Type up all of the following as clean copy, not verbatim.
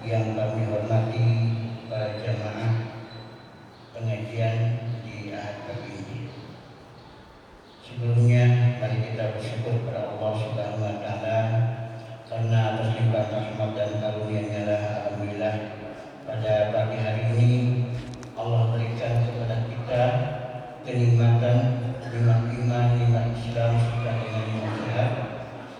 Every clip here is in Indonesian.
yang kami hormati para jamaah pengajian di Ahad pagi ini. Sebelumnya mari kita bersyukur kepada Allah Subhanahu wa taala karena atas limpah rahmat dan karunia-Nya lah alhamdulillah pada pagi hari ini Allah berikan kepada kita kenikmatan nikmat iman, nikmat Islam serta dengan nikmat sehat,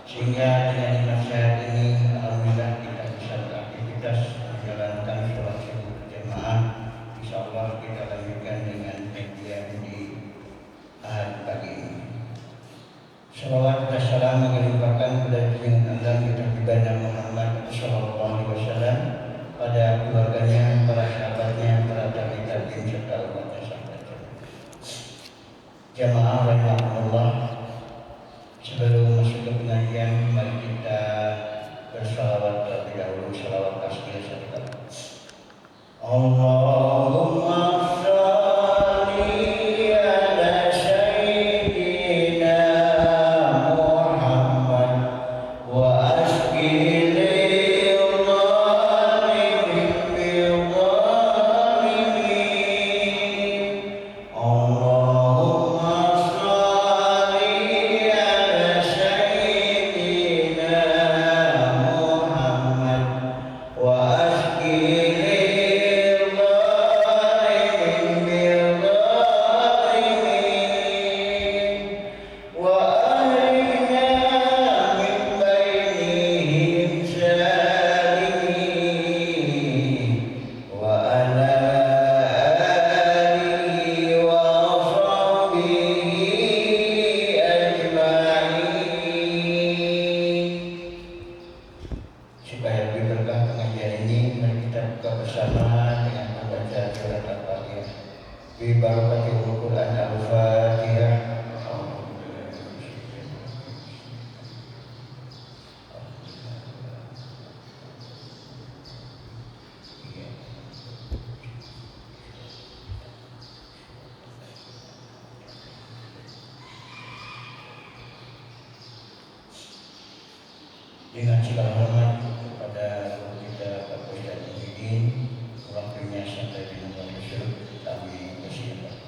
sehingga dengan nikmat sehat ini alhamdulillah kita bisa beraktivitas menjalankan sholat subuh berjamaah. Insyaallah kita lanjutkan dengan kajian di Ahad pagi ini. Salawat dan salam mengirimkan kepada junjungan Allah kita Nabi Muhammad sallallahu alaihi wasallam, pada keluarganya, para sahabatnya, para tabi'in serta umatnya sampai jamaah rahimakumullah. Sebelum masuk ke pengajian, mari kita bersalawat terlebih dahulu, salawat tasbih satu kali. Allahumma dengan segala hormat kepada guru kita Pak Ustaz Muhyiddin, wakilnya sampai dengan Profesor kami persilakan.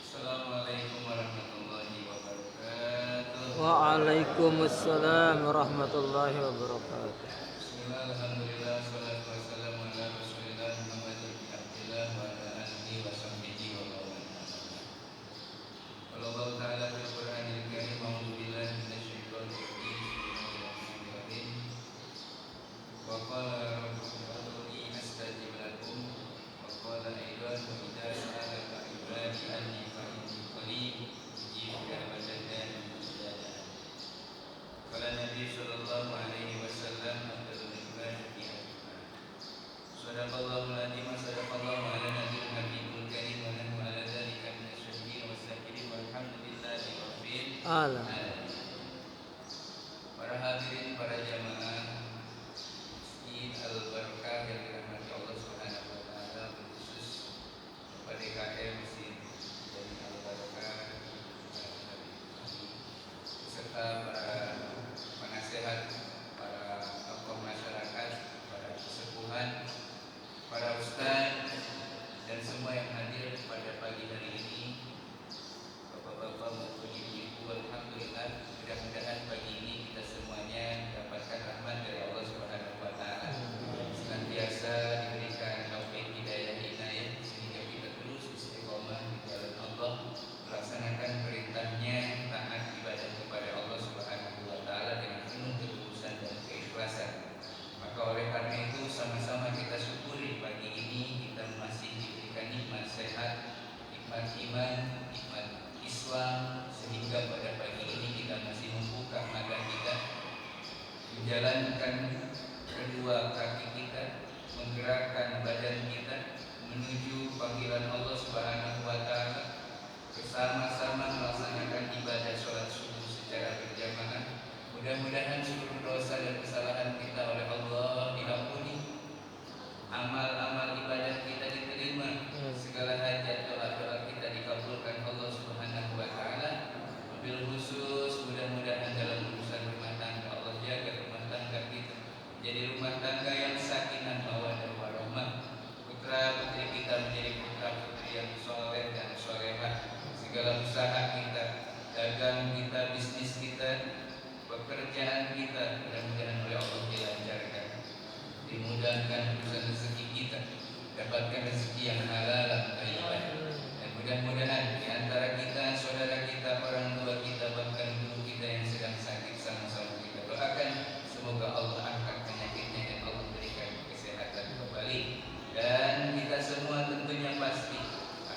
Assalamualaikum warahmatullahi wabarakatuh. Waalaikumsalam warahmatullahi wabarakatuh. Bismillah, alhamdulillah, salatu wassalamu ala rasulillah Muhammad bin Abdillah wa ala alihi wa sahbihi wa man wala. Allah Ta'ala fil Qur'anil Karim, a'udzu billahi minasyaitonir rajim. Bismillahirrahmanirrahim. Wa qala rabbukum ud'uni astajib lakum wa qala aidan wa idza sa'alaka ibadi anni fa inni qarib ujibu da'watad da'i idza da'an. Qala Nabi sallallahu alaihi wasallam afdalul ibadi a'imah. Sadaqallahul adzim wa sadaqallahu ala nabiyil habibul karim wa nahnu ala dzalika minasyahidin wasyakirin walhamdulillahi rabbil alamin. Para hadirin, para jamaah Masjid Al-Barakah yang dirahmati Allah Subhanahu wa taala, khusus kepada DKM Masjid Al-Barakah serta para penasehat, para tokoh masyarakat, para kesepuhan, para ustaz dan semua yang hadir pada pagi hari ini, bapak-bapak maupun ibu-ibu, alhamdulillah, mudah-mudahan pagi ini kita semuanya mendapatkan rahmat dari Allah Subhanahu wa taala, senantiasa diberikan taufik hidayah inayah sehingga kita terus istiqomah di jalan Allah, melaksanakan perintahnya, taat ibadah kepada Allah Subhanahu wa taala dengan penuh ketulusan dan keikhlasan. Maka oleh karena itu sama-sama kita syukuri pagi ini kita masih diberikan nikmat sehat, nikmat iman, nikmat Islam, sehingga pada pagi ini kita masih membuka mata kita, menjalankan kedua kaki kita, menggerakkan badan kita menuju panggilan Allah Subhanahu wa taala, bersama-sama melaksanakan ibadah sholat subuh secara berjamaah. Mudah-mudahan seluruh dosa dan kesalahan kita oleh Allah diampuni, amal-amal ibadah kita diterima, segala hajat doa-doa kita dikabulkan Allah Subhanahu wa taala. Wabil khusus mudah-mudahan dalam urusan rumah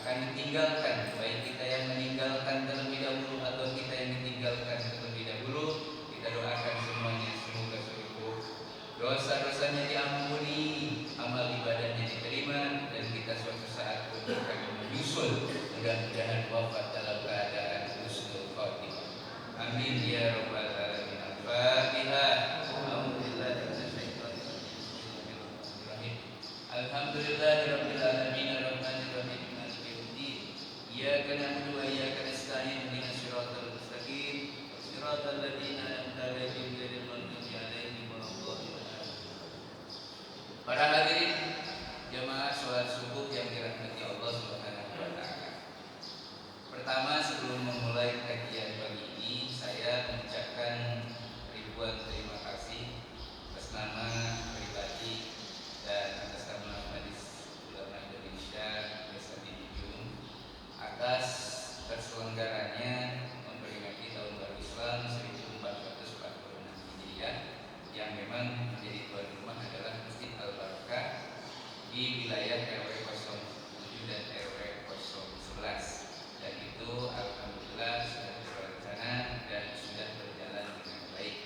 akan ditinggalkan, baik kita yang meninggalkan terlebih dahulu atau kita yang ditinggalkan terlebih dahulu. Kita doakan semuanya semoga seluruh dosa-dosanya diampuni, amal ibadahnya diterima, dan kita suatu saat pun akan menyusul, mudah-mudahan wafat dalam keadaan husnul khotimah. Amin ya rabbal alamin. Al-Fatihah. Alhamdulillahirabbil alamin arrahmanir rahim maliki yaumiddin. Iyyaka na'budu wa iyyaka nasta'in ihdinas siratal mustaqim siratal ladzina an'amta 'alaihim ghairil maghdubi 'alaihim waladdallin. Para hadirin jamaah salat subuh yang dirahmati Allah Subhanahu wa taala. Pertama, sebelum memulai kajian pagi ini, saya mengucapkan ribuan terima kasih atas nama pribadi dan atas nama Majelis Ulama Indonesia Besamidijum atas terselenggaranya memperingati Tahun Baru Islam 1446 Hijriah yang memang menjadi tuan rumah adalah Masjid Al-Barakah di wilayah RW 07 dan RW 011, dan itu alhamdulillah sudah terlaksana dan sudah berjalan dengan baik.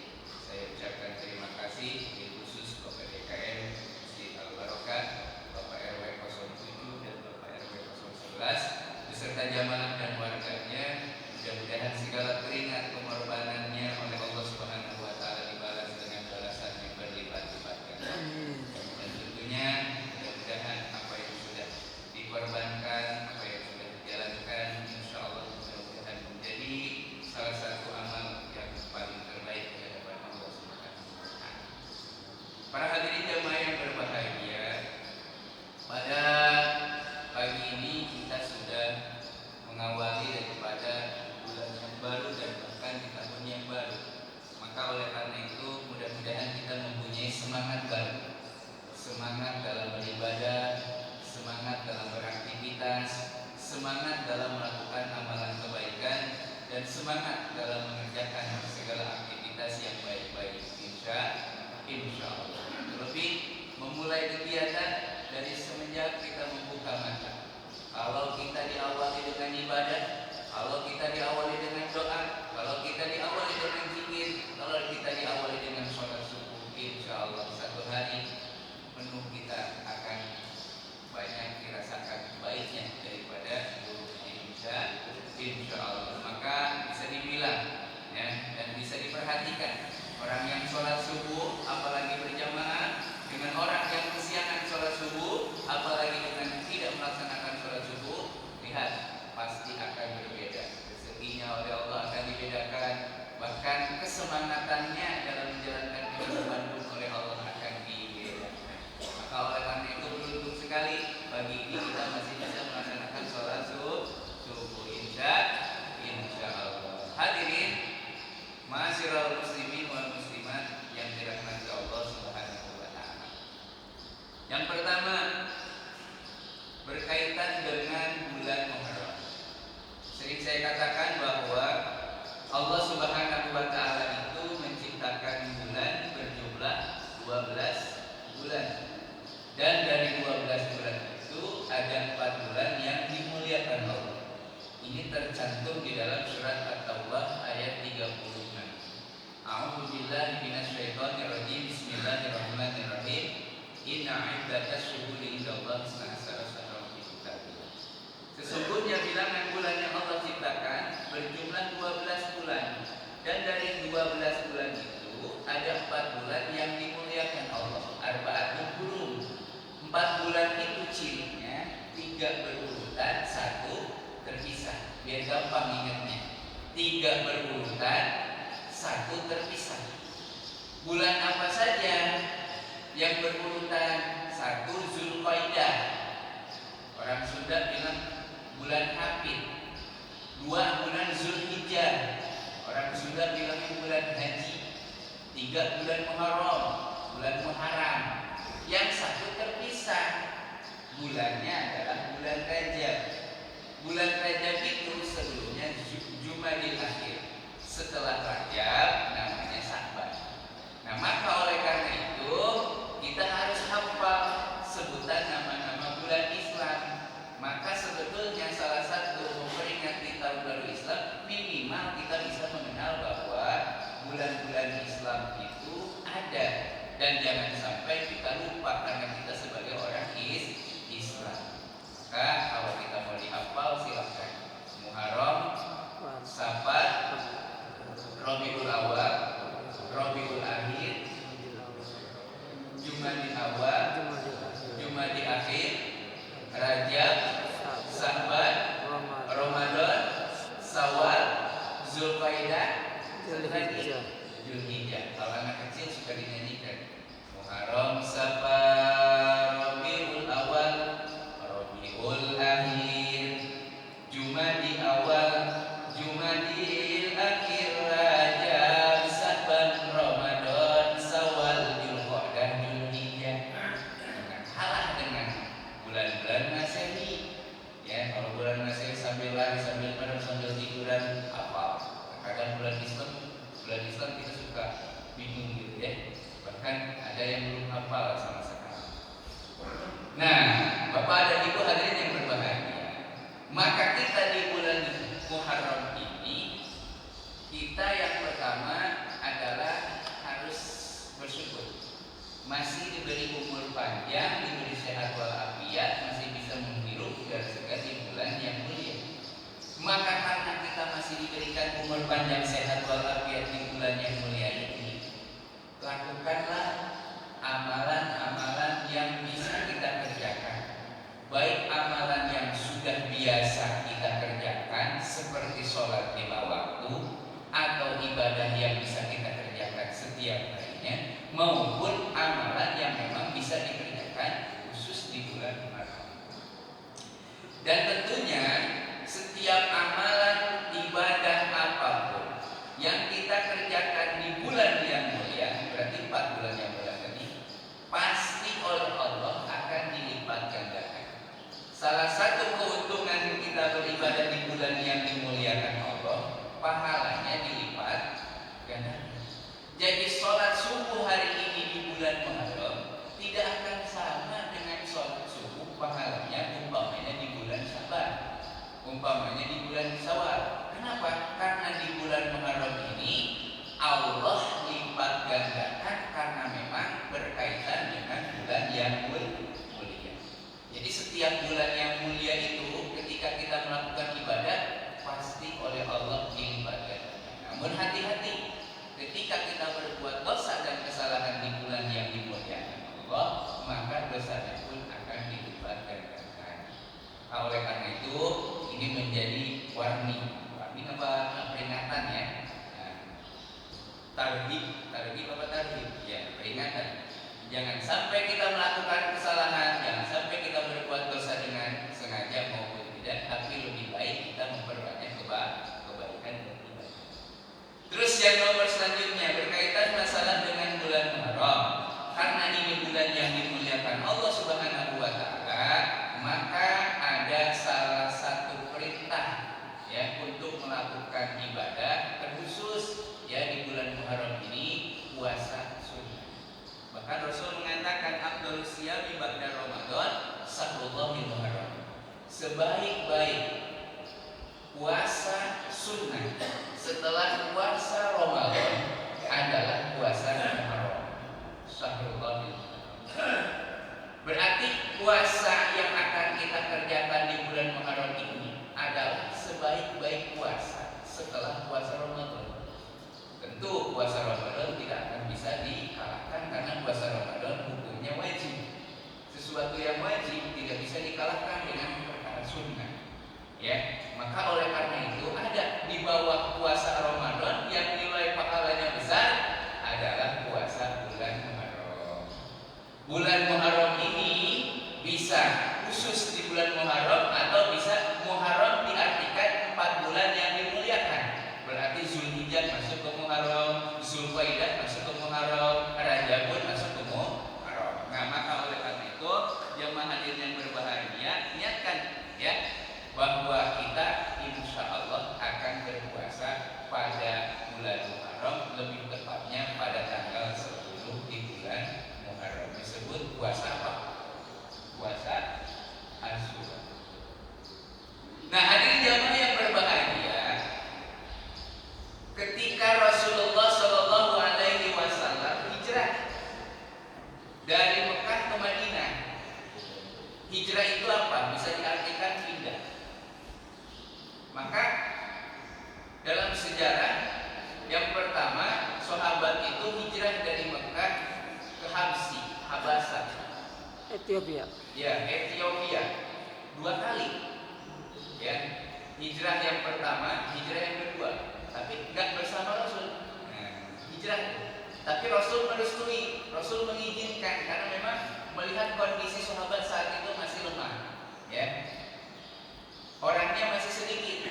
Saya ucapkan terima kasih khusus kepada DKM Al-Barakah, Bapak RW 07 dan Bapak RW 011 beserta jamaah dan warganya. Mudah-mudahan segala keringat pengorbanannya oleh Allah Subhanahu wa taala dibalas dengan balasan yang berlipat-lipatkan. Dan tentunya mudah-mudahan apa yang sudah dikorbankan, apa yang sudah dijalankan, insyaallah mudah-mudahan menjadi salah satu amal yang paling terbaik di hadapan Allah Subhanahu wa taala. Para hadirin jamaah yang berbahagia, pada pagi ini kita sudah mengawali daripada bulan yang baru dan bahkan di tahun yang baru. Maka oleh karena itu mudah-mudahan kita mempunyai semangat baru, semangat dalam beribadah, semangat dalam beraktivitas, semangat dalam melakukan amalan kebaikan, dan semangat dalam mengerjakan segala aktivitas yang baik-baik, insya Allah. Terlebih memulai kegiatan dari semenjak kita membuka mata. Kalau kita diawali dengan ibadah, kalau kita diawali dengan doa, kalau kita diawali dengan zikir, kalau kita diawali dengan sholat subuh, insya Allah satu hari penuh kita akan banyak dirasakan baiknya daripada buruknya, insya Allah. Maka bisa dibilang ya, dan bisa diperhatikan orang yang sholat subuh apalagi berjamaah dengan orang yang kesiangan sholat subuh apalagi dengan tidak melaksanakan sholat subuh, lihat pasti akan berbeda. Rezekinya oleh Allah akan dibedakan, bahkan kesemangatannya dalam menjalankan kehidupan pun oleh Allah akan dibedakan. Maka oleh karena itu beruntung sekali pagi ini kita masih bisa melaksanakan sholat subuh, insya Allah. Hadirin ma'asyiral muslimin wal muslimat yang dirahmati Allah Subhanahu wa taala. Yang pertama berkaitan dengan bulan Muharram. Sering saya katakan bahwa Allah Subhanahu wa taala itu menciptakan bulan berjumlah 12 bulan. Dan dari 12 bulan itu ada 4 bulan yang dimuliakan Allah. Ini tercantum di dalam surat At-Taubah ayat 36. A'udzu billahi minasyaitonir rajim. Bismillahirrahmanirrahim. Inna 'iddatash shuhuri indallahi 12 syahran fi kitabillah. Sesungguhnya bilangan bulan yang Allah ciptakan berjumlah 12 bulan. Dan dari 12 bulan itu ada 4 bulan yang dimuliakan Allah. Arba'atun hurum. 4 bulan itu cirinya 3 berurutan, 1 terpisah. Biar gampang ingatnya. 3 berurutan, 1 terpisah. Bulan apa saja yang berurutan? 1 Zulqaidah. Orang Sunda bilang bulan Hafid. 2 bulan Zulhijjah. Orang Sunda bilang bulan haji. 3 bulan Muharram, bulan Muharram. Yang 1 terpisah. Bulannya adalah bulan Rajab. Bulan Rajab itu sebelumnya Jumadil Akhir. Setelah Rajab namanya Sya'ban. Nah, maka oleh karena itu kita harus hafal sebutan nama-nama bulan Islam. Maka sebetulnya kalau bulan nasi sambil lari, sambil merem, sambil tiduran apa? Kadang bulan Islam kita suka bingung gitu ya. Bahkan ada yang belum hafal sama sekali. Nah, Bapak dan Ibu hadirin yang berbahagia, maka kita di bulan Muharram ini, kita yang pertama adalah harus bersyukur. Masih diberi umur panjang, diberi sehat walafiat, masih bisa menghirup udara segar di bulan yang mulia. Maka karena kita masih diberikan umur panjang, sehat walafiat di bulan yang mulia ini, lakukanlah amalan-amalan yang bisa kita kerjakan. Baik amalan yang sudah biasa kita kerjakan seperti sholat lima waktu, atau ibadah yang bisa kita kerjakan setiap harinya, maupun amalan yang memang bisa dikerjakan khusus di bulan Muharram. Dan tentunya setiap amalan ibadah apapun yang kita kerjakan di bulan yang mulia, berarti 4 bulan yang mulia tadi, pasti oleh Allah akan dilipat gandakan. Salah satu keuntungan kita beribadah di bulan yang dimuliakan Allah, pahalanya dilipat gandakan. Jadi sholat subuh hari ini di bulan Muharram tidak akan sama dengan sholat subuh pahalanya umpamanya di bulan Syaban, umpamanya di bulan Syawal. Kenapa? Karena di bulan Muharram ini Allah lipat gandakan karena memang berkaitan dengan bulan yang mulia. Jadi setiap bulan yang mulia itu ketika kita melakukan ibadah pasti oleh Allah dilipat gandakan. Namun hati-hati, ketika kita berbuat dosa dan kesalahan di bulan yang dimuliakan Allah, maka dosanya pun akan dilipat gandakan. Nah, oleh karena itu ini menjadi warning apa peringatan ya. Tarhib apa tarhib? Ya, peringatan. Jangan sampai kita melakukan kesalahan, jangan sampai kita berbuat dosa dengan sengaja maupun tidak, tapi lebih baik kita memperbanyak kebaikan dan ibadah. Terus yang nomor selanjutnya berkaitan masalah dengan bulan Muharram. Karena ini bulan yang dimuliakan Allah Subhanahu wa taala, maka ada salah satu perintah ya untuk melakukan ibadah terkhusus ya di bulan Muharram ini, puasa sunnah. Bahkan Rasul mengatakan afdhalus siyami ba'da Ramadan sahrullahil Muharram. Sebaik-baik puasa sunnah setelah puasa Ramadan adalah puasa Muharram. Sahrullahil Muharram. Berarti puasa yang akan kita kerjakan di bulan Muharram ini adalah sebaik-baik puasa setelah puasa Ramadan. Tentu puasa Ramadan tidak akan bisa dikalahkan karena puasa Ramadan hukumnya wajib. Sesuatu yang wajib tidak bisa dikalahkan dengan perkara sunnah. Ya, maka oleh karena itu ada di bawah puasa Ramadan yang nilai pahalanya besar adalah puasa bulan Muharram. Bulan Muharram ini bisa khusus di bulan Muharram atau bisa Muharram diartikan 4 bulan yang dimuliakan. Berarti Zulhijjah masuk ke Muharram, Zulqaidah masuk ke Muharram, Rajab pun masuk ke Muharram. Nah, maka oleh karena itu jemaah hadirin yang berbahagia, niatkan ya bahwa kita insya Allah akan berpuasa pada bulan Muharram, lebih tepatnya pada tanggal 10 di bulan Muharram. Disebut puasa apa? Puasa Asyura. Nah, hadirin jamaah yang berbahagia, ketika Rasulullah Shallallahu Alaihi Wasallam hijrah dari Mekah ke Madinah, hijrah itu apa? Bisa diartikan pindah. Maka dalam sejarah yang pertama sahabat itu hijrah dari Mekah ke Habasah, Ethiopia. Ya, Ethiopia 2 kali. Ya, hijrah yang pertama, hijrah yang kedua, tapi nggak bersama Rasul. Nah, hijrah, tapi Rasul merestui, Rasul mengizinkan karena memang melihat kondisi sahabat saat itu masih lemah. Ya, orangnya masih sedikit,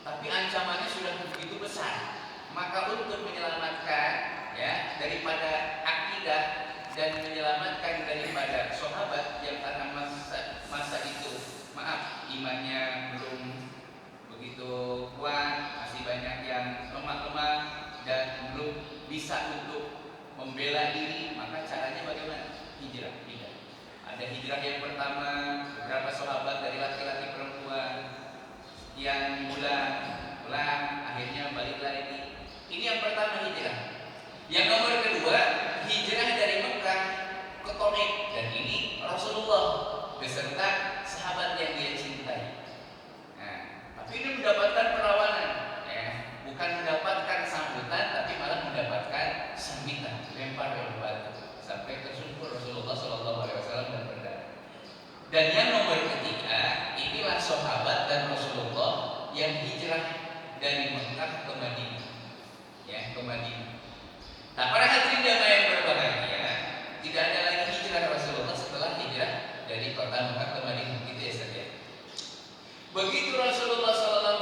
tapi ancamannya sudah begitu besar. Maka untuk menyelamatkan ya daripada akidah dan menyelamatkan daripada sahabat yang karena masa itu imannya belum begitu kuat, masih banyak yang lemah-lemah dan belum bisa untuk membela diri, maka caranya bagaimana? Hijrah. Ada hijrah yang pertama, beberapa sahabat dari laki-laki perempuan yang pulang, akhirnya balik lagi. Ini yang pertama hijrah. Yang nomor kedua, hijrah dari Mekah ke Taif, dan ini Rasulullah beserta sahabat yang dia cintai. Nah, tapi ini mendapatkan perlawanan, bukan mendapatkan sambutan, tapi malah mendapatkan sambitan, lempar oleh batu, sampai tersungkur Rasulullah SAW dan berdarah. Dan yang nomor ketiga, inilah sahabat dan Rasulullah yang hijrah dari Mekah ke Madinah, ke Madinah. Nah, para hadirin jamaah yang berbahagia, tidak ada lagi hijrah Rasulullah setelah hijrah dari kota Mekah ke Madinah, gitu ya saja. Begitu Rasulullah SAW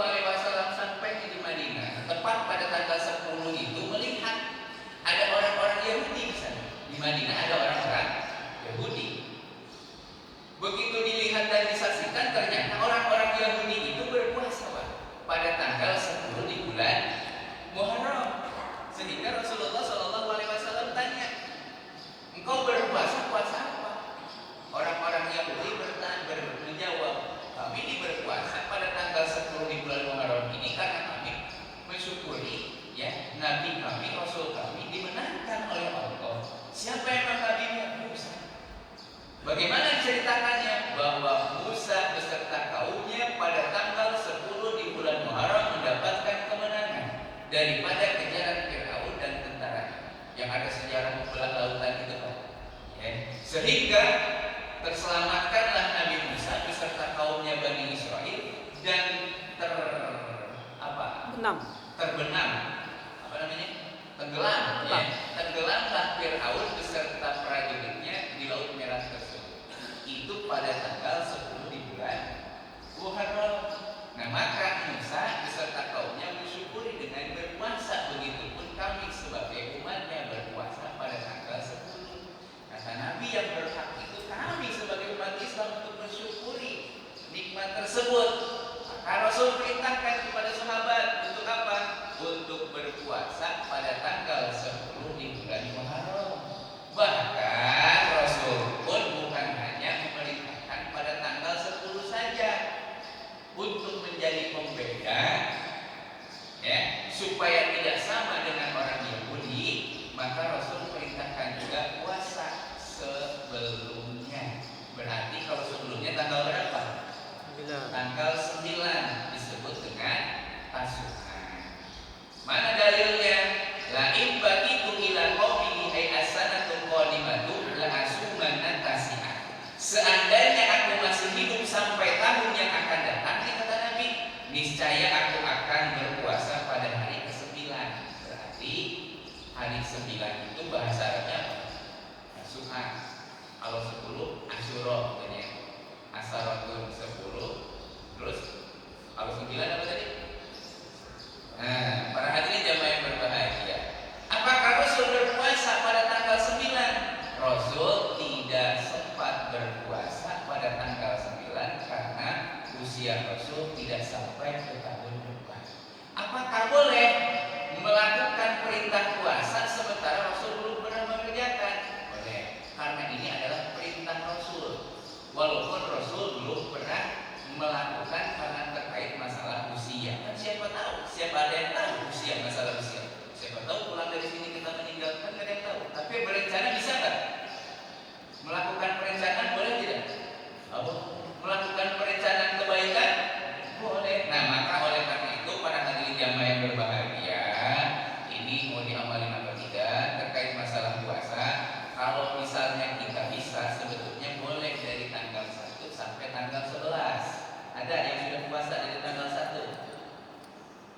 sampai di Madinah, tepat pada tanggal 10 itu melihat ada orang-orang Yahudi di sana. Di Madinah ada orang-orang Yahudi. Begitu dilihat dan disaksikan, ternyata orang-orang Yahudi itu berpuasa pada tanggal 10 di bulan Muharram. Sehingga Rasulullah SAW tanya, engkau berpuasa apa? Orang-orang Yahudi menjawab, kami berpuasa pada tanggal 10 di bulan Muharram ini karena kami mensyukuri Nabi kami, Rasul kami dimenangkan oleh Allah. Siapa yang Nabi Musa? Bagaimana ceritakannya? Bahwa Musa beserta kaumnya pada tanggal 10 di bulan Muharram mendapatkan kemenangan daripada kejaran Fir'aun dan tentaranya yang ada sejarah belah lautan itu, Pak. Sehingga terselamatkanlah Nabi Musa beserta kaumnya Bani Israel dan tenggelamlah Fir'aun beserta prajuritnya di Laut Merah tersebut. Itu pada tanggal 10 di bulan Muharram. Nah, maka Musa beserta kaumnya bersyukuri dengan berpuasa. Begitupun kami sebagai umatnya berpuasa pada tanggal 10. Kata Nabi, yang berhak itu kami sebagai umat Islam untuk bersyukuri nikmat tersebut. Maka Rasul perintahkan kepada sahabat untuk apa? Untuk berpuasa pada tanggal 10 di bulan Muharram. Bahkan Rasul pun bukan hanya memerintahkan pada tanggal 10 saja, untuk menjadi pembeda, supaya tidak sama dengan orang Yahudi, maka Rasul perintahkan juga puasa sebelumnya. Berarti kalau sebelumnya tanggal berapa? Tanggal 9 disebut dengan Tasu'a. Mana dalilnya? La in baqitu ila qaumihi ay as-sanatu qadimatu la asuman tasi'a. Seandainya aku masih hidup sampai tahun yang akan datang, kata Nabi, niscaya aku akan berpuasa pada hari ke-9. Berarti hari 9 itu bahasa Arabnya apa? Tasu'a. Kalau 10 Asyura, Asaratun 10. Terus kalau 9 apa tadi? Nah, para hadirin jamaah yang berbahagia, apakah Rasul berpuasa pada tanggal 9? Rasul tidak sempat berpuasa pada tanggal 9 karena usia Rasul tidak sampai ke tahun depan. Apakah boleh melakukan perintah puasa sementara Rasul belum pernah mengerjakan? Boleh, karena ini adalah perintah Rasul. Walaupun Rasul belum pernah melakukan karena terkait masalah usia. Kan siapa ada yang tahu masalah usia. Siapa tahu pulang dari sini kita meninggalkan, nggak ada yang tahu. Tapi berencana bisa nggak? Melakukan perencanaan boleh tidak? Melakukan perencanaan kebaikan boleh. Nah, maka oleh karena itu para hadirin jamaah yang berbahagia, ini mau diamalin apa tidak terkait masalah puasa. Kalau misalnya kita bisa, sebetulnya boleh dari tanggal 1 sampai tanggal 11. Ada yang sudah puasa dari tanggal 1?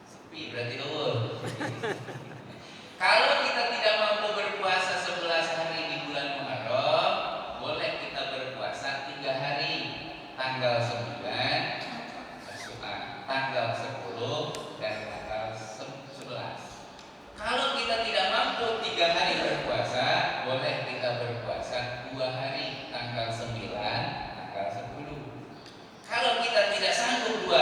Sepi berarti Kalau kita tidak mampu berpuasa 11 hari di bulan Muharram, boleh kita berpuasa 3 hari. Tanggal 9 Tasu'a, tanggal 10 dan tanggal 11. Kalau kita tidak mampu 3 hari berpuasa, boleh kita berpuasa 2 hari, tanggal 9, tanggal 10. Kalau kita tidak sanggup 2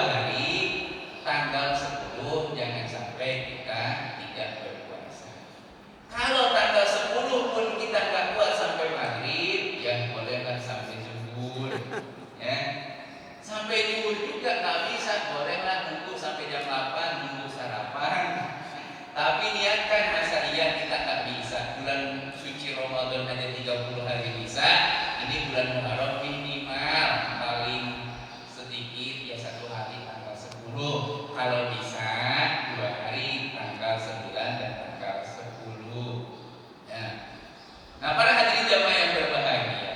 10. Kalau bisa 2 hari, tanggal 9 dan tanggal 10. Ya. Nah, para hadirin jamaah yang berbahagia,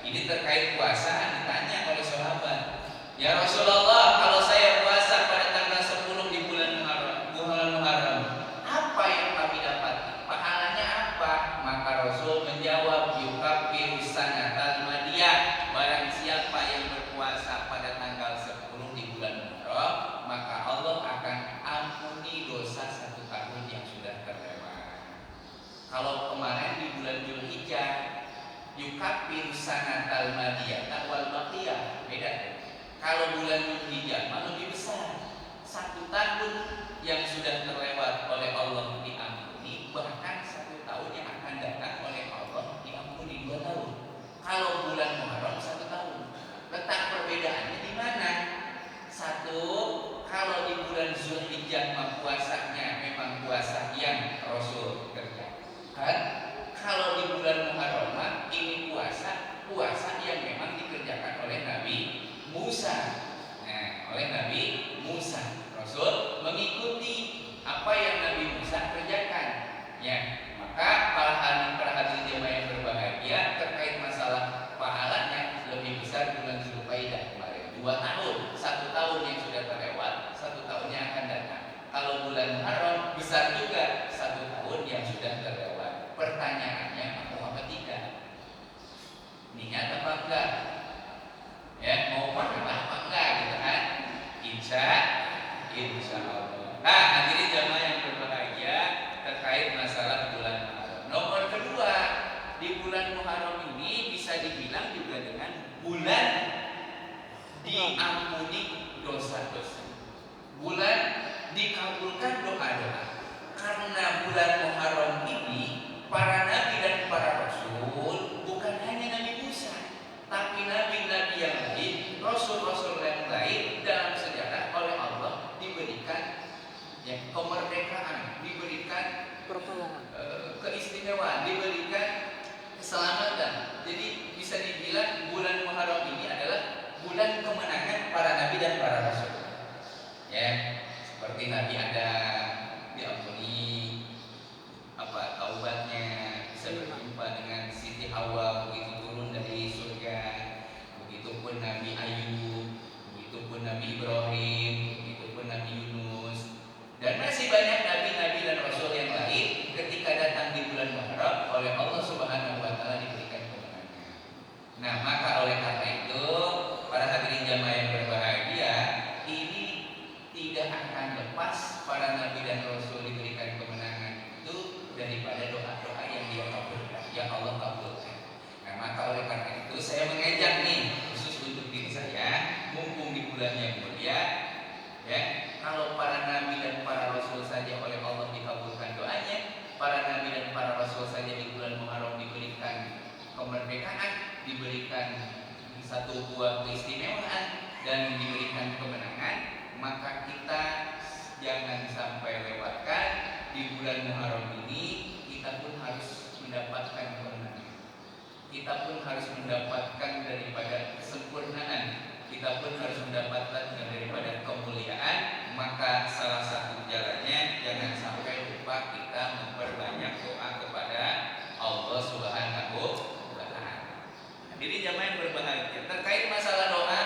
ini terkait puasa ditanya oleh sahabat, ya Rasulullah, kalau saya puasa pada tanggal 10 di bulan Muharram, apa yang kami dapat? Pahalanya apa? Maka Rasul menjawab, yukaffiru sanatal madiyah. Barang siapa yang berpuasa pada tanggal 10 di bulan Muharram, maka Allah akan ampuni dosa 1 tahun yang sudah terlewat. Kalau kemarin di bulan Dzulhijjah, yukaffiru sanatal madiyah wal baqiyah, beda. Kalau bulan Dzulhijjah malah lebih besar, 1 tahun yang sudah terlewat oleh Allah diampuni, bahkan 1 tahun yang akan datang oleh Allah diampuni 2 tahun. Kalau bulan Muharram 1 tahun. Letak perbedaannya di mana? 1, kalau di bulan Dzulhijjah puasanya memang puasa yang Rasul kerjakan. Kalau di bulan Muharram ini puasa yang memang dikerjakan oleh Nabi Musa. Nah, oleh Nabi Musa, Rasul mengikuti apa yang Nabi Musa kerjakan. Ya, maka para hadirin jemaah yang berbahagia, terkait masalah pahalanya lebih besar bulan Zulqa'dah kemarin 2 tahun, 1 tahun yang sudah terlewat, 1 tahunnya akan datang. Kalau bulan Muharram besar juga, 1 tahun yang sudah terlewat. Pertanyaannya, mau apa tidak? Niat apa enggak? Ya, mau pahala apa enggak gitu kan? Insya Allah. Nah, hadirin jamaah yang berbahagia, terkait masalah bulan Muharram. Nomor kedua, di bulan Muharram ini bisa dibilang juga dengan bulan diampuni dosa-dosa. Bulan dikabulkan doa-doa. Karena bulan Muharram ini para nabi dan para rasul, bukan hanya Nabi Musa, tapi nabi-nabi yang lain, rasul-rasul yang lain dalam sejarah oleh Allah diberikan kemerdekaan, diberikan keistimewaan, diberikan keselamatan. Jadi bisa dibilang bulan Muharram ini adalah bulan kemenangan para nabi dan para rasul. Ya, seperti Nabi Adam diampuni taubatnya, bisa berjumpa dengan Siti Hawa begitu turun dari surga. Begitupun Nabi Ayub, begitupun Nabi Ibrahim, begitupun Nabi Yunus, dan masih banyak nabi-nabi dan rasul yang lain ketika datang di bulan Muharram oleh Allah Subhanahu wa taala diberikan kemenangan. Nah, maka oleh karena itu para hadirin jamaah yang berbahagia, ini tidak akan lepas para nabi dan rasul diberikan kemenangan itu daripada doa-doa yang dia kabulkan, yang Allah kabulkan. Nah, maka oleh karena itu saya mengajak nih khusus untuk diri saya, mumpung di bulan yang mulia, ya, kalau para nabi dan para rasul saja oleh Allah dikabulkan doanya, para nabi dan para rasul saja di bulan Muharram diberikan kemerdekaan, diberikan satu buah keistimewaan dan diberikan kemenangan, maka kita jangan sampai lewatkan di bulan Muharram ini. Kita pun harus mendapatkan kemenangan, kita pun harus mendapatkan daripada kesempurnaan, kita pun harus mendapatkan daripada kemuliaan. Maka salah satu jalannya, jangan sampai lupa kita memperbanyak doa kepada Allah Subhanahu wa ta'ala. Jadi jamaah yang berbahagia, terkait masalah doa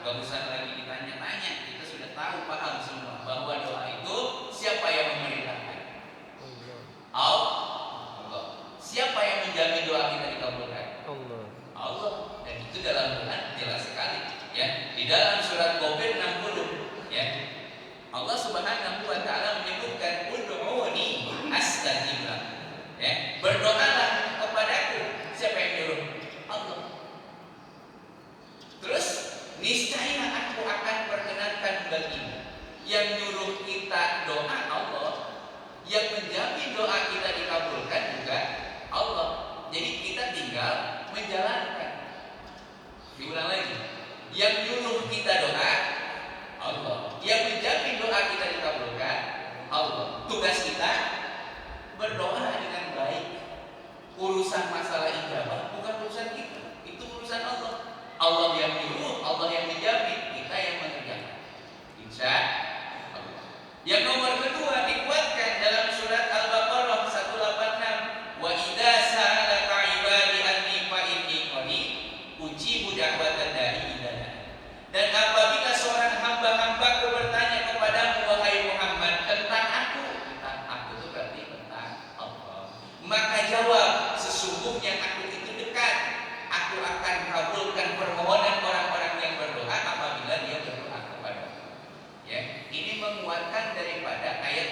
gak usah lagi ditanya-tanya, kita sudah tahu, paham semua bahwa doa itu siapa yang memerintahkan? Allah. Siapa yang menjamin doa kita dikabulkan? Allah. Dan itu dalam Quran jelas sekali, ya. Di dalam surat Ghafir 60, ya, Allah Subhanahu wa taala menyebutkan ud'uuni astajib lakum. Ya, berdoalah kepadaku. Siapa yang nyuruh? Allah. Terus niscaya aku akan perkenankan bagimu. Yang nyuruh kita doa Allah, yang menjamin doa kita dikabulkan juga Allah. Jadi kita tinggal menjalankan. Diulang lagi, yang nyuruh kita doa Allah, yang menjamin doa kita dikabulkan Allah. Tugas kita berdoa dengan baik. Urusan masalah ijabah bukan urusan kita, itu urusan Allah. Allah yang nyuruh, Allah yang menjamin, kita yang mengerjakan. Insya Yang nomor kedua dikuatkan dalam surat Al-Baqarah 186, wa idza sa'alaka 'ibadi anni fa inni qarib ujibu da'watad da'i idza da'a. Dan apabila seorang hamba-hambaku bertanya kepadamu wahai Muhammad tentang aku itu berarti tentang Allah, maka jawab, sesungguhnya aku itu dekat, aku akan kabulkan permohonan orang-orang yang berdoa apabila dia berdoa kepadaku. Ya, ini menguatkan daripada ayat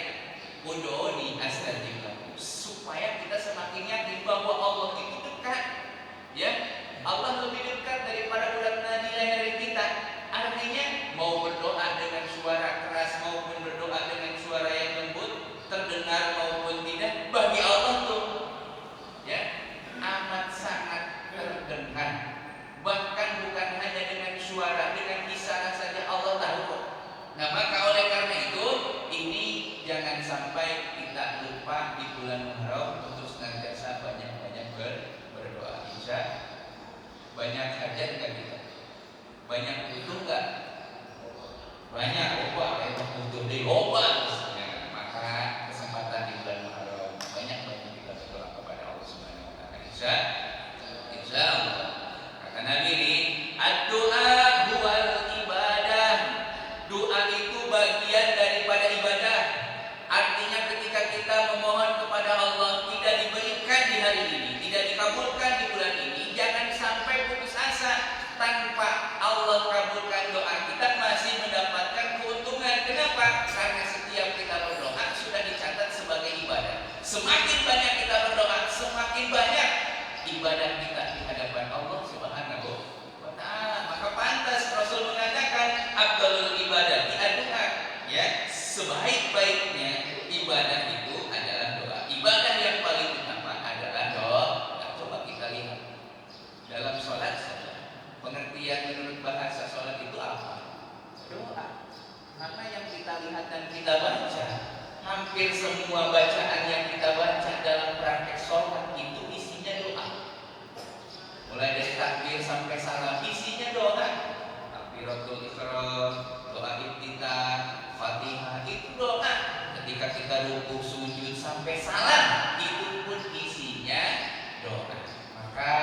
ud'uni astajib lakum, supaya kita semakin yakin bahwa Allah itu dekat. Ya, Allah lebih dekat daripada urat nadi leher kita. Artinya mau berdoa dengan suara keras maupun berdoa dengan suara yang lembut, terdengar maupun tidak, bagi Allah tuh ya amat sangat terdengar. Bahkan bukan hanya dengan suara, dengan isyarat saja Allah tahu. Nah, maka oleh karena itu ini jangan sampai kita lupa di bulan Muharram untuk senantiasa banyak-banyak berdoa. Insya banyak hajat nggak kita? Banyak butuh nggak? Banyak, obat, butuh di obat. Ya, maka kesempatan di bulan Muharram banyak-banyak kita berdoa kepada Allah Subhanahu Wa Taala. Insya Allah. Kata Nabi ini, ad-doa huwal ibadah. Doa itu bagian daripada ibadah. Artinya ketika kita memohon kepada Allah tidak diberikan di hari ini, tidak dikabulkan di bulan ini, jangan sampai putus asa. Tanpa Allah kabulkan doa kita masih mendapatkan keuntungan. Kenapa? Karena setiap kita berdoa sudah dicatat sebagai ibadah. Semakin banyak kita berdoa, semakin banyak ibadah kita di hadapan Allah Subhanahu wa Ta'ala. Maka pantas Rasul mengatakan afdhalul ibadah doa. Ya, sebaik-baiknya ibadah itu adalah doa. Ibadah yang paling utama adalah doa. Nah, coba kita lihat dalam sholat saja. Pengertian menurut bahasa sholat itu apa? Doa. Karena yang kita lihat dan kita baca, hampir semua bacaan yang kita baca dalam praktek sholat itu isinya doa. Mulai dari takbir sampai salam isinya doa. Takbiratul ihram, doa iftitah, Fatihah itu doa. Ketika kita rukuk, sujud sampai salam itu pun isinya doa. Maka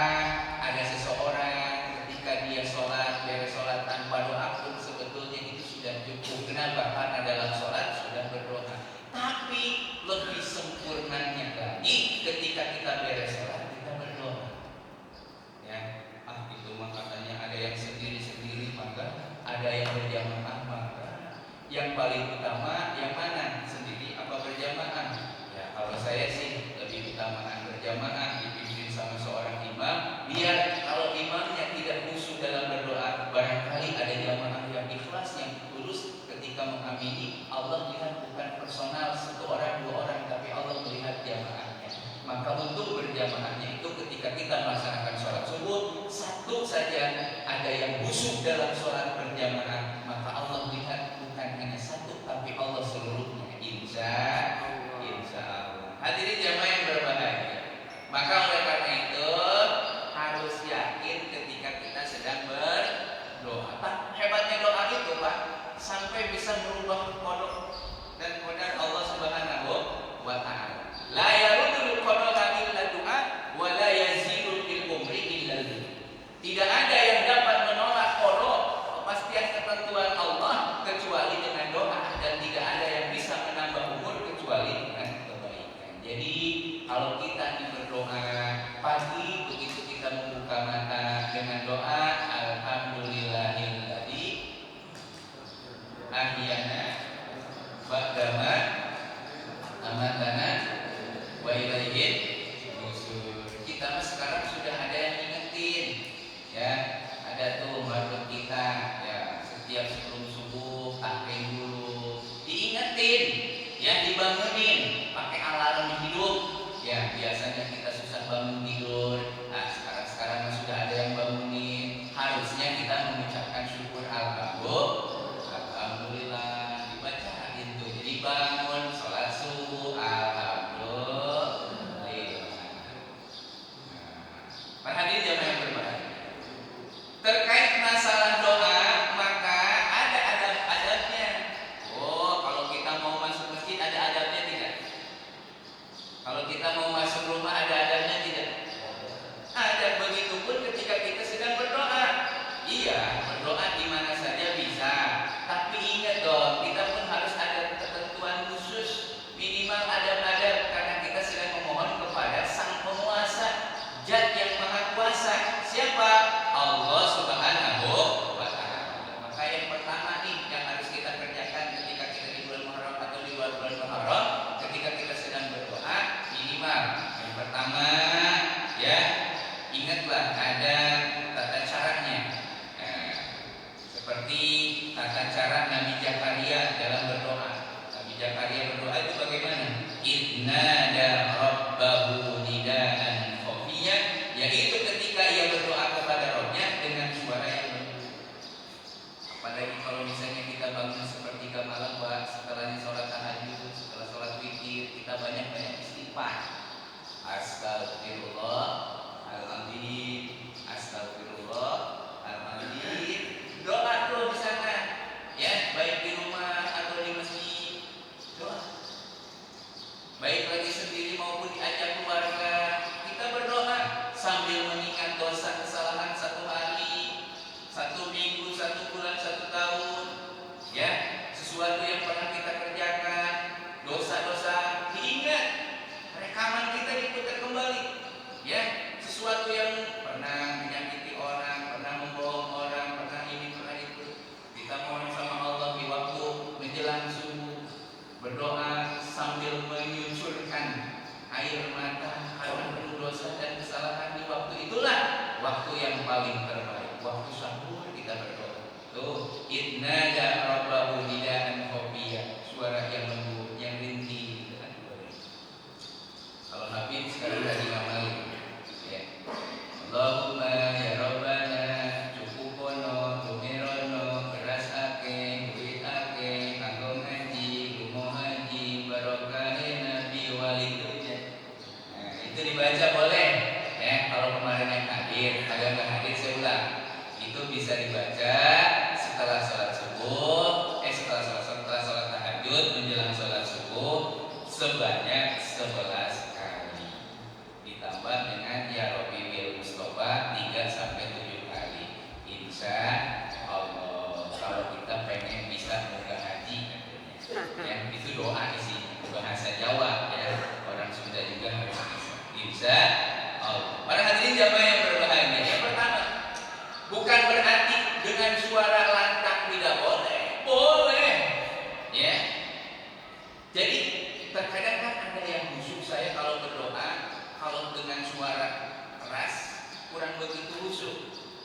ada seseorang ketika dia sholat, beres sholat tanpa doa pun sebetulnya itu sudah cukup. Kenapa? Karena dalam sholat sudah berdoa. Tapi lebih sempurnanya lagi ketika kita beres sholat kita berdoa. Ya, itu mah katanya ada yang sendiri-sendiri, maka ada yang berjamaah, maka yang paling utama yang mana? Sendiri apa berjamaah? Ya, kalau saya sih lebih utamaan berjamaah, dipimpin sama seorang imam. Biar kalau imamnya tidak khusyuk dalam berdoa, barangkali ada jamaah yang ikhlas, yang tulus ketika mengamini. Allah lihat bukan personal satu orang dua orang, tapi Allah melihat jamaahnya. Maka untuk berjamaahnya itu ketika kita melaksanakan sholat subuh, satu saja ada yang khusyuk dalam sholat berjamaah, maka Allah lihat bukan hanya satu, tapi Allah seluruhnya. Insya Allah. Hadirin jamaah yang berbahagia. Maka oleh karena itu harus yakin ketika kita sedang berdoa. Hebatnya doa itu Pak, sampai bisa merubah kodok dan kodar Allah Subhanahu wa Ta'ala. La yarudul qadara illa du'a wa la yazidul fil umri illa dzikr. Tidak ada yang dapat menolak qada, kepastian ketentuan Allah kecuali dengan doa, dan tidak ada yang bisa menambah umur kecuali dengan kebaikan. Jadi kalau kita ingin berdoa pagi begitu kita membuka mata dengan doa alhamdulillahilladzi ahyana ba'dama amatana wa ilaihi nusur. Kita sekarang sudah ada yang ingetin, ya, ada tuh marhum kita, ya, setiap sebelum subuh tahrim dulu, diingetin, ya, dibangunin, pakai alarm hidup, ya, biasanya kita susah bangun tidur. Nah, sekarang sudah ada yang bangunin, harusnya kita mengucapkan syukur alhamdulillah, dibacain tuh, jadi bangun sholat subuh alhamdulillah. Para hadirin jamaah yang berbahagia, terkait masalah doa maka ada adab-adabnya. Oh, kalau kita mau sesuatu yang pernah kita kerjakan, dosa-dosa diingat, rekaman kita diputar kembali. Ya, sesuatu yang pernah menyakiti orang, pernah membohong orang, pernah ini, pernah itu. Kita mohon sama Allah di waktu menjelang subuh, berdoa sambil menyucurkan air mata karena penuh dosa dan kesalahan. Di waktu itulah waktu yang paling terbaik, waktu sahur kita berdoa. Tuh, idnaja rabbahu nidaan khafiyya, suara yang lembut, yang rintik dengan suara. Kalau Habib sekarang lagi ngamalin, ya. Allahumma ya Rabbana cukupono, tumirono, beras ake, duit ake, kanggo ngaji, gumo haji, barokahe nabi walidnya. Nah, itu dibaca boleh. Ya, kalau kemarin yang hadir, agak nggak hadir saya ulang. Itu bisa dibaca setelah sholat subuh, setelah sholat tahajud menjelang sholat subuh sebanyak 11 kali. Ditambah dengan ya Rabbi bil Mustafa 3 sampai 7 kali. Insya Allah kalau kita pengen bisa muka haji katanya. Ya, itu doa isinya bahasa Jawa ya. Orang Sunda juga harus bisa. Insya Allah. Para hadirin jamaah yang berbahagia. Yang pertama, bukan berarti dengan suara lantang tidak boleh. Boleh. Ya. Jadi terkadang kan ada yang khusyuk saya kalau berdoa, kalau dengan suara keras kurang begitu khusyuk.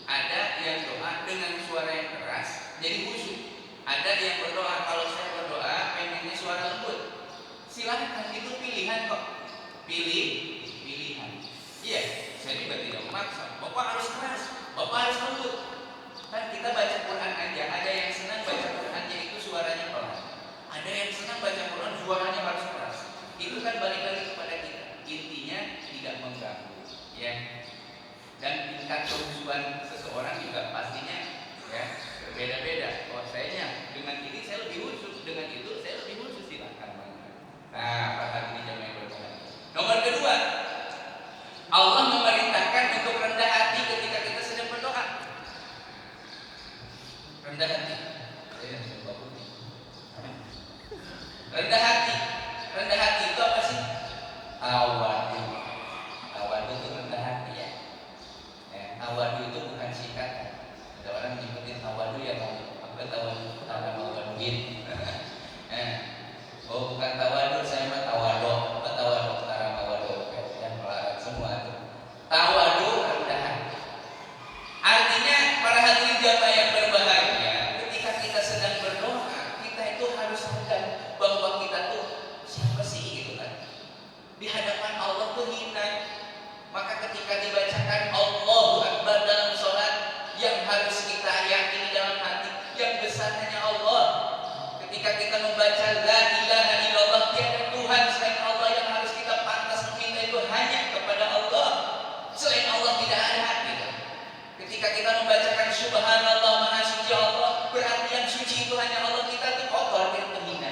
Ada yang doa dengan suara yang keras jadi khusyuk. Ada yang berdoa, kalau saya berdoa pengennya suara lembut. Silahkan, itu pilihan kok. Pilihan. Iya, saya juga tidak memaksa. Bapak harus keras, Bapak harus lembut. Kan kita baca Quran aja, ada yang senang baca Qurannya itu suaranya pelan. Ada yang senang baca Quran suaranya harus keras. Itu kan balik lagi kepada kita. Intinya tidak mengganggu, ya. Dan tingkat kehusuan seseorang juga pastinya ya berbeda-beda. Oh, sayanya dengan ini saya lebih khusyuk, dengan itu saya lebih khusyuk, silakan. Nah, Pak ini jangan berbahagia. Nomor kedua, Allah memerintahkan untuk rendah hati ketika kita sedang berdoa. Rendah hati. Rendah hati. Rendah hati itu apa sih? Tawadu. Tawadu itu rendah hati ya. Tawadu itu bukan singkatan. Ada orang nyebutin tawadu ya mau apa tawadu? Ada mau duit. Oh bukan tawadu, saya mah tawado. Apa tawado? Antara tawado yang melarat semua itu. Tawadu rendah hati. Artinya para hadirin jamaah yang berbahagia, ketika kita sedang berdoa, kita itu harus sadar bahwa kita tuh siapa sih gitu kan? Di hadapan Allah tuh hina. Maka ketika dibacakan Allahu Akbar dalam sholat, yang harus kita yakini dalam hati, yang besar hanya Allah. Ketika kita membaca La ilaha illallah, tiada Tuhan selain Allah, yang harus kita pantas meminta itu hanya kepada Allah. Selain Allah tidak ada. Gitu. Ketika kita membacakan Subhanallah Maha Suci Allah, berarti yang suci itu hanya Allah, kita itu kotor, yang terhina.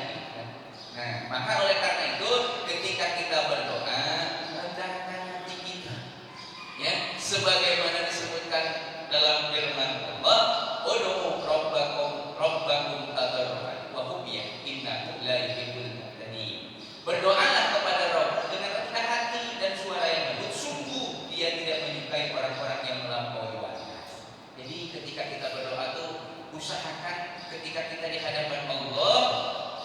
Nah, maka oleh karena itu ketika kita berdoa, rendahkan hati kita. Ya, sebagaimana disebutkan dalam firman Allah, ud'u rabbakum tadarruan wa khufyah innahu la yuhibbul mu'tadin. Berdoalah kepada Rabb dengan rendah hati dan suara yang lembut, sungguh Dia tidak menyukai orang-orang yang melampaui batas. Jadi ketika kita berdoa tuh usahakan ketika kita di hadapan Allah,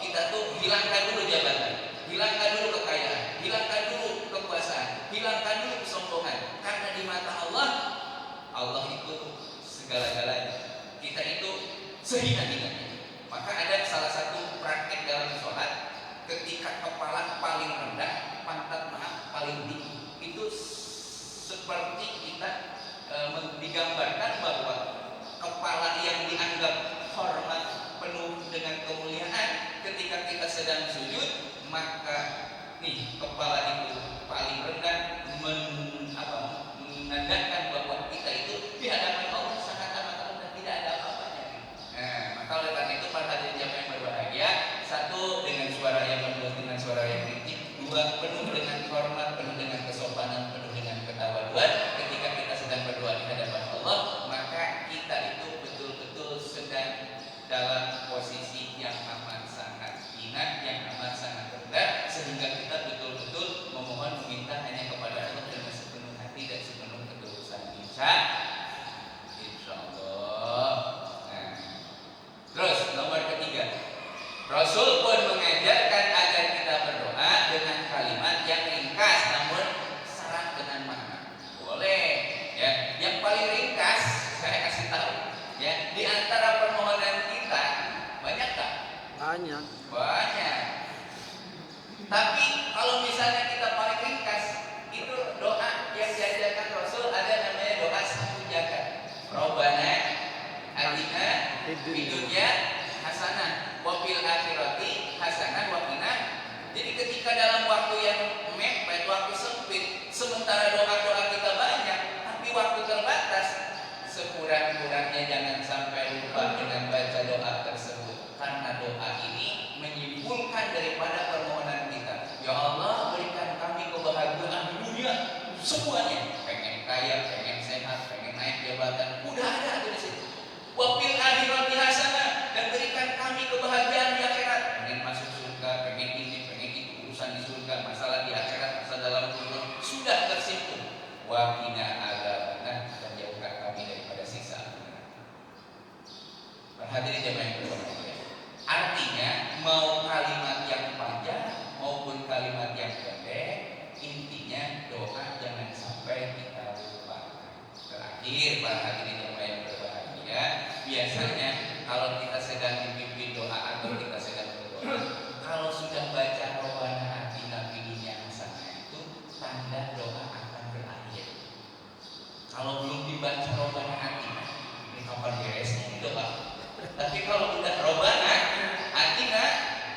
kita tuh hilangkan dulu jabatan, hilangkan dulu kekayaan, hilangkan dulu kekuasaan, hilangkan dulu kesombongan. Karena di mata Allah, Allah itu segala-galanya. Kita itu sehina-hinanya. Maka ada salah satu praktek dalam sholat, ketika kepala paling rendah, pantat paling tinggi. Itu seperti kita digambarkan bahwa kepala yang dianggap hormat, penuh dengan kemuliaan, ketika kita sedang sujud, maka nih kepala itu paling rendah menandakan bahwa kita itu di hadapan Allah sangat amat rendah, tidak ada apa-apanya. Nah, maka oleh karena itu para hadirin jamaah yang berbahagia, satu dengan suara yang lembut, dengan suara yang tinggi, dua penuh dengan hormat, penuh dengan kesopanan, penuh dengan ketawaduan. Ketika kita sedang berdoa di hadapan Allah, maka kita itu betul-betul sedang dalam posisi yang aman. Rasul pun mengajarkan agar kita berdoa dengan kalimat yang ringkas namun syarat dengan makna. Boleh, ya. Yang paling ringkas saya kasih tahu, ya. Di antara permohonan kita banyak tak? Banyak. Banyak. Tapi kalau misalnya kita paling ringkas, itu doa yang diajarkan Rasul ada namanya doa satu jagat. Rabbana atina fid dunya hasanah wa fil akhirati hasanah wa qina. Jadi ketika dalam waktu yang mepet, waktu sempit, sementara doa-doa kita banyak, tapi waktu terbatas, sekurang-kurangnya jangan sampai lupa dengan baca doa tersebut. Karena doa ini menyimpulkan daripada permohonan kita. Ya Allah, berikan kami kebahagiaan di dunia semuanya. Pengen kaya, pengen sehat, pengen naik jabatan, udah ada di situ. Wa fil akhirati hasanah, dan berikan kami kebahagiaan di akhirat. Pengen masuk surga, pengen ini, pengen itu, urusan di surga, masalah di akhirat, masalah dalam kubur sudah tersimpul. Wa qina adzabannar, dan jauhkan kami daripada siksa. Hadirin jemaah yang berbahagia. Artinya mau kalimat yang panjang maupun kalimat yang pendek, intinya doa jangan sampai kita lupakan. Terakhir, para hadirin jemaah yang berbahagia, biasanya kalau kita sedang dipimpin doa atau kita sedang berdoa, kalau sudah baca Rabbana atina fid dunya hasanah, itu tanda doa akan berakhir. Kalau belum dibaca Rabbana atina, ini kapan beresnya ini doa? Tapi kalau udah Rabbana atina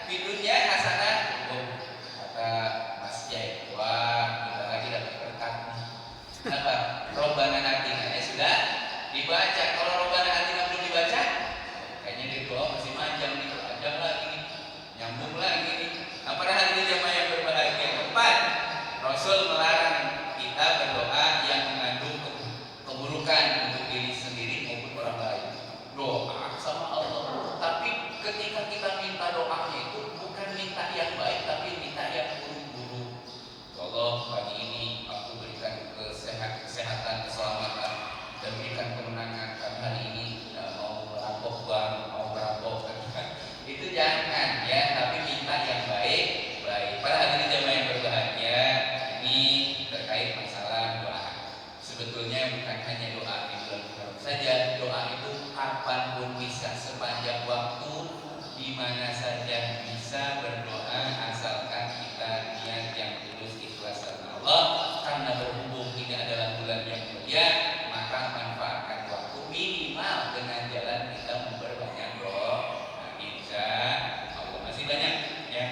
fid dunya hasanah, kata Mas Jai, wah kita lagi dapat berkat nih. Kenapa? Rabbana atina ya sudah dibaca. Kalau Rabbana atina belum dibaca, kayaknya di doa masih panjang nih, panjang lagi nih, nyambung lagi nih. Nah, para hadirin jemaah yang berbahagia, keempat, Rasul melarang kita berdoa yang mengandung keburukan untuk diri sendiri maupun orang lain. Doa sama Allah, tapi ketika kita minta doanya itu bukan minta yang baik, tapi minta yang buruk-buruk. Allah, pagi ini aku berikan kesehatan, keselamatan, dan berikan kemenangan. Karena hari ini mau merampok bank, mau merampok, itu jangan ya, tapi minta yang baik-baik. Para hadirin jemaah yang berbahagia, ini terkait masalah doa. Sebetulnya bukan hanya doa di bulan Muharram saja, doa itu kapanpun bisa, sepanjang waktu, di mana saja bisa berdoa, asalkan kita niat yang tulus ikhlas karena Allah. Karena berhubung ini adalah bulan yang mulia, maka manfaatkan waktu minimal dengan jalan kita memperbanyak doa. Nah, insya Allah masih banyak ya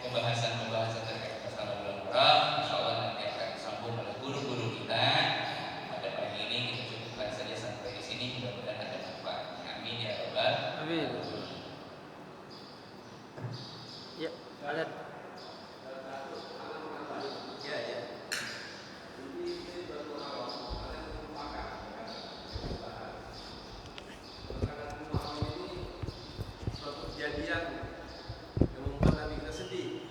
pembahasan terkait masalah bulan Muharram. Insya Allah nanti akan disambung oleh guru-guru kita. Pada pagi ini kita cukupkan saja sampai di sini. Mudah-mudahan ada manfaatnya. Amin ya rabbal Amin. alamin. Ya, ada. Ya. Kejadian yang membuat Nabi kita sedih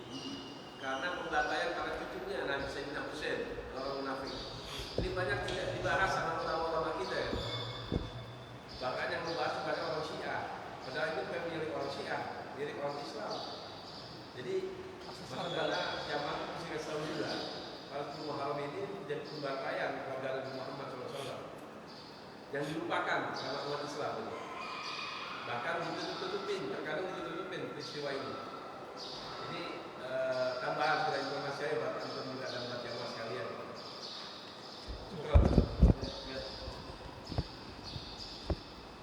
karena pembantaian para cucunya Nabi Sayyidina Husain, orang munafik. Ini banyak tidak dibahas sama ulama-ulama kita ya. Bahkan yang membahas kepada orang Syiah, padahal itu bukan milik orang Syiah, milik orang Islam. Jadi masalah jamaah mesti kasih tahu juga kalau Muharram ini menjadi pembantaian kepada Nabi Muhammad SAW yang dilupakan sama umat Islam ini. Bahkan ditutup-tutupin, terkadang ditutup-tutupin peristiwa ini. Ini tambahan dari informasi saya buat antum juga dan buat jamaah sekalian.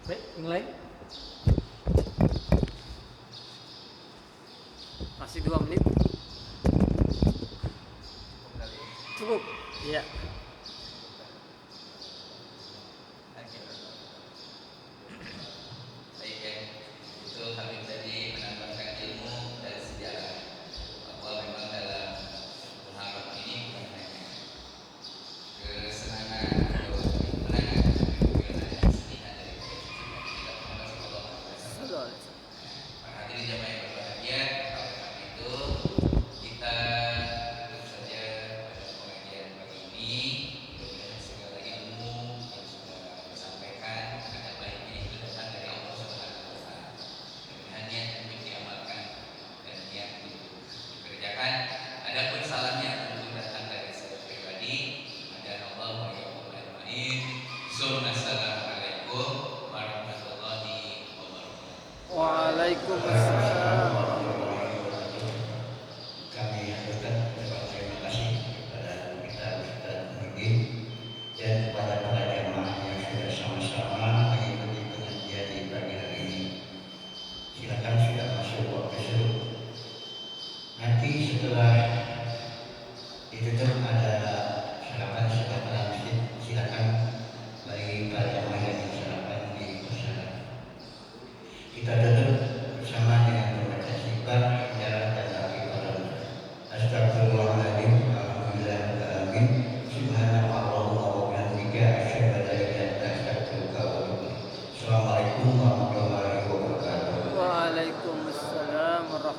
Baik, yang lain? Masih 2 menit. Cukup. Iya. Baik ya, itu Habib tadi menambahkan ilmu dari sejarah bahwa memang dalam Muharram ini bukan hanya kesenangan atau kemenangan, tapi juga ada kesedihan dari kita Muhammad SAW. Para hadirin jamaah yang berbahagia, oleh karena itu kita tutup saja pada pengajian pagi ini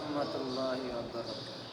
warahmatullahi wabarakatuh.